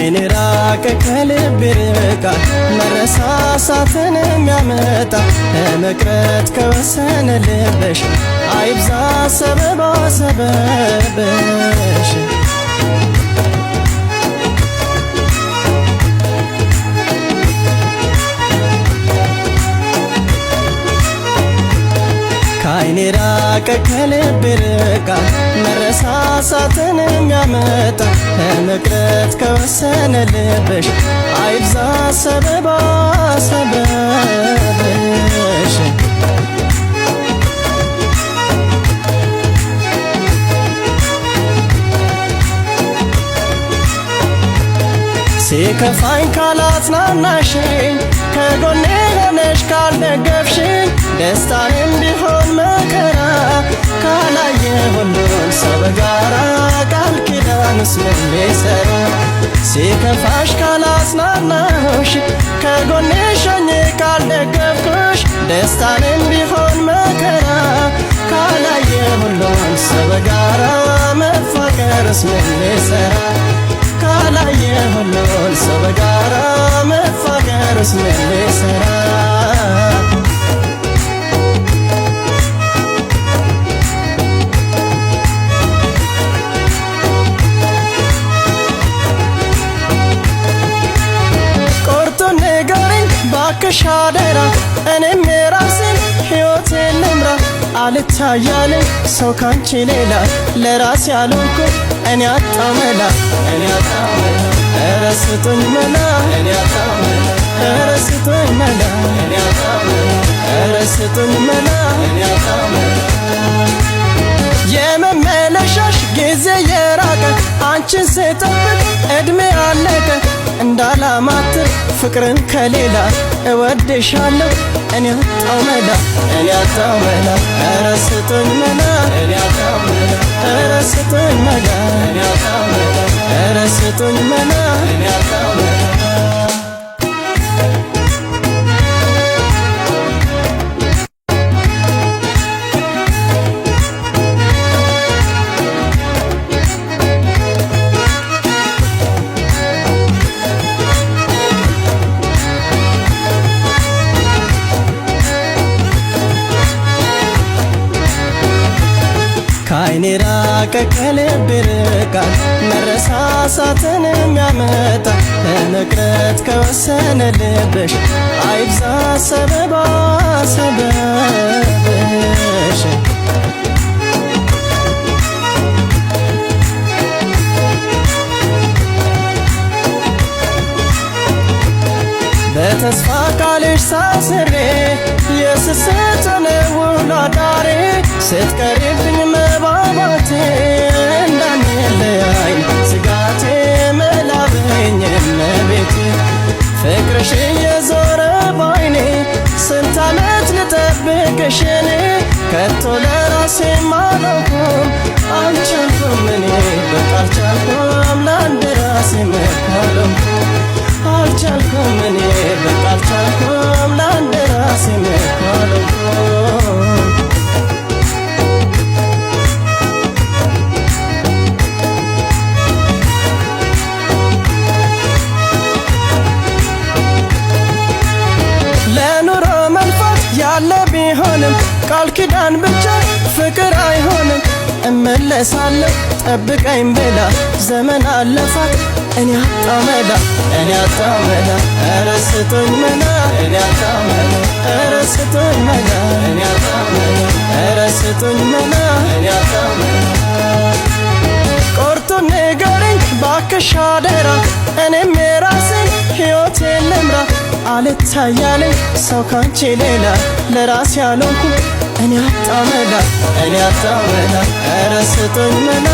ካይኔ ራቀ ከልብ ይርቃል መረሳሳትን የሚያመጣ ለመቅረት ከወሰነ ልብሽ አይብዛ ሰበባ ሰበብሽ ካይኔ ራቀ ከልብ ይርቃል መረሳሳትን የሚያመጣ ለመቅረት ከወሰነ ልብሽ አይብዛ ሰበባ ሰበብሽ ሲከፋኝ ካላጽናናሽኝ ከጎኔ ሆነሽ ካልደገፍሽኝ ደስታንም ቢሆን መከራ ካላየ ሁሉን ሰው በጋራ ቃል ኪዳንስ ምን ሊሰራ ሲከፋሽ ካላጽናናሁሽ ከጎኔ ሆኜ ካልደገፍኩሽ ደስታንም ቢሆን መከራ ካላየ ሁሉን ሰው በጋራ መፋቀርስ ምን ሊሰራ ካላየ ሁሉን ሰው በጋራ መፋቀርስ ምን ሊሰራ ቆርጦን ንገሪኝ ባክሽ አደራ እኔም የራሴን ሕይወቴን ልምራ አልታያለኝ ሰው ካንቺ ሌላ ለራሴ ያልሆንኩ እኔ አጣሁ መላ ኧረ ስጡኝ መላ ኧረ ስጡኝ መላ ኧረ ስጡኝ መላ የመመለሻሽ ጊዜ የራቀ አንቺን ስጠብቅ ዕድሜ አለቀ እንዳላማትር ፍቅርን ከሌላ እወድሻለሁ እኔ አጣሁ መላ ኧረ ስጡኝ መላ ኧረ ስጡኝ መላ ኧረ ስጡኝ መላ ካይኔ ራቀ ከልብ ይርቃል መረሳሳትን የሚያመጣ ለመቅረት ከወሰነ ልብሽ አይብዛ ሰበባ ሰበብሽ በተስፋ ቃልሽ ሳስሬ የስስትን ውሎ አዳሬ ስትቀሪብኝ መባባቴ እንዳንለያይ ስጋቴ መላበኝ እመቤቴ ፍቅርሽ እየዞረ ባይኔ ስንት ዓመት ልጠብቅሽ እኔ ከቶ ለራሴ አላውኩም አልቻልኩም እኔ በቃ አልቻልኩም ለአንድ ራሴ መካለምኩም አልቻልኩም እኔ በቃ አልቻልኩም ለአንድ ራሴ መካለምኩም ለኑሮ መልፋት ያለ ቢሆንም ቃል ኪዳን ብቻ ፍቅር አይሆንም እመለሳለሁ ጠብቀኝ ብላ ዘመን አለፋት እኔ አጣሁ መላ ኧረ ስጡኝ መላ ኧረ ስጡኝ መላ ኧረ ስጡኝ መላ ቆርጦን ንገሪኝ ባክሽ አደራ እኔም የራሴን ሕይወቴን ልምራ አልታያለኝ ሰው ካንቺ ሌላ ለራሴ ያልሆንኩ እኔ አጣሁ መላ ኧረ ስጡኝ መላ